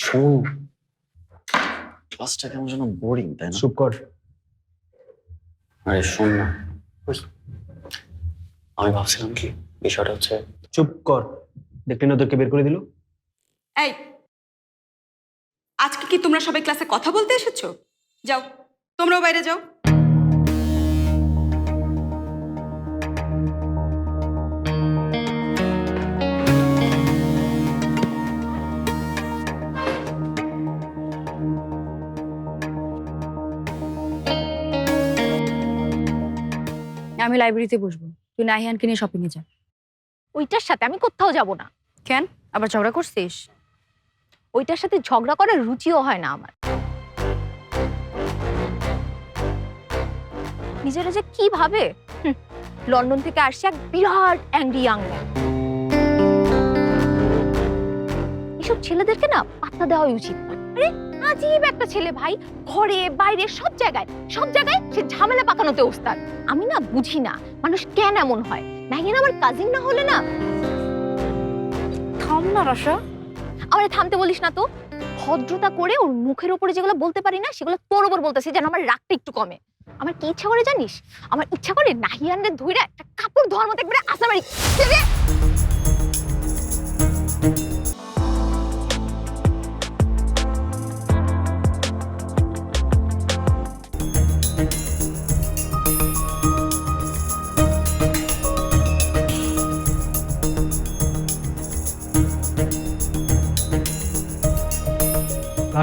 শোন, ক্লাসটা কেমন যেন বোরিং, তাই না? চুপ কর। আরে শোন না, ওই আমি ভাবছিলাম কি বিষয়টা হচ্ছে। চুপ কর। দেখলি না তোকে বের করে দিল। এই, আজকে কি তোমরা সবাই ক্লাসে কথা বলতে এসেছো? যাও, তোমরাও বাইরে যাও। আমি লাইব্রেরিতে বসবো, তুই নাহিয়ানকে নিয়ে শপিং এ যা। ওইটার সাথে আমি কোথাও যাব না। কেন আবার ঝগড়া করছিস? ওইটার সাথে ঝগড়া করার রুচিও হয় না আমার। নিজেরা যে কি ভাবে, লন্ডন থেকে আসছে এক বিরাট অ্যাংরি ইয়াং ম্যান। এসব ছেলেদেরকে না পাত্তা দেওয়া উচিত না। আরে আজীব একটা ছেলে ভাই, ঘরে বাইরে সব জায়গায় সে ঝামেলা পাকানোতে ওস্তাদ। আমি না বুঝি না মানুষ কেন এমন হয়। নাহিয়ান আমার কাজিন না হলে না। থাম না রসা। আমারে থামতে বলিস না তো। ভদ্রতা করে ওর মুখের উপরে যেগুলো বলতে পারি না সেগুলো তোর উপর বলতেছি, যেন আমার রাগটা একটু কমে। আমার কি ইচ্ছা করে জানিস? আমার ইচ্ছা করে নাহিয়ানরে ধইরা একটা কাপড় ধোয়ার মতো একবারে আসামারি।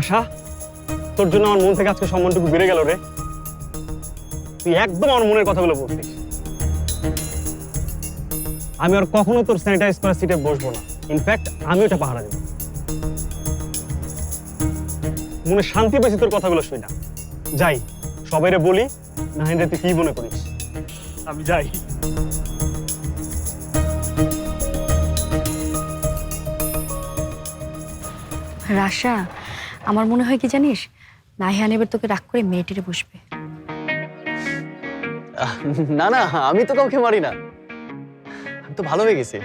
আশা, তোর জন্য আমার মন থেকে আজকে সম্মানটুকু বেড়ে গেল রে। তুই একদম আমার মনের কথাগুলো বলছিস। আমি আর কখনো তোর স্যানিটাইজ করা সিটে বসবো না। ইনফ্যাক্ট আমি ওটা পাহারা দেব। মনে শান্তি পেয়েছি তোর কথাগুলো শুই না। যাই, সবাইরে বলি নাহিয়ান তুই কি মনে করিস। আমি যাই। রাশা, আমার মনে হয় কি জানিস, নাহিয়ান এবার তোকে রাগ করে মেয়েটিরে বসবে। না না, আমি তো কাউকে মারি না, আমি তো ভালো হয়ে গেছি।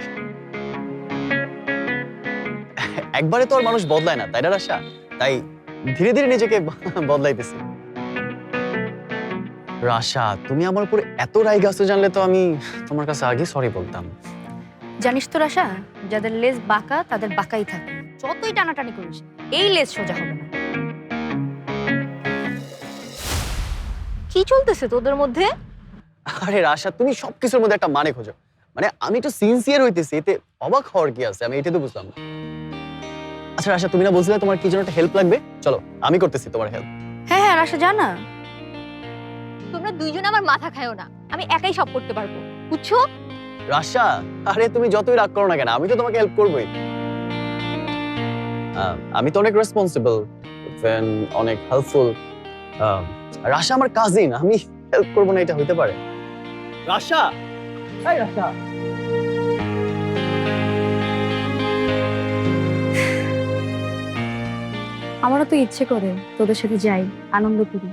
একবারে তো আর মানুষ বদলায় না, তাই না রাশা? তাই ধীরে ধীরে নিজেকে বদলাইতেছি। রাশা, তুমি আমার উপর এত রাগ আছে জানলে তো আমি তোমার কাছে আগে সরি বলতাম। জানিস তো রাশা, যাদের লেজ বাঁকা তাদের বাঁকাই থাকে, যতই টানাটানি করিস এই লেজ সোজা হবে না। কি চলতেছে তোদের মধ্যে? আরে রাশা, তুমি সবকিছুর মধ্যে একটা মানে খোঁজো। মানে আমি তো সিনসিয়ার হইতেছি, এতে অবাক হওয়ার কি আছে? আমি এটা তো বুঝলাম না। আচ্ছা রাশা, তুমি না বলছিলে তোমার কি যেন একটা হেল্প লাগবে? চলো আমি করতেছি তোমার হেল্প। হ্যাঁ হ্যাঁ রাশা, জানা তোমরা দুইজন আমার মাথা খায়ও না, আমি একাই সব করতে পারবো, বুঝছো? রাশা, আরে তুমি যতই রাগ করো না কেন, আমি তো তোমাকে হেল্প করবোই। আমি তো অনেক রেসপন্সিবল, অনেক হেল্পফুল। রাশা আমার কাজিন, আমি হেল্প করবো না এটা হইতে পারে? রাশা, এই রাশা। আমারও তো ইচ্ছে করে তোদের সাথে যাই, আনন্দ করি,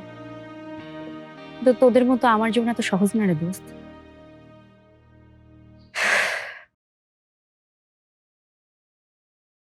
কিন্তু তোদের মতো আমার জীবন এত সহজ না রে দোস্ত।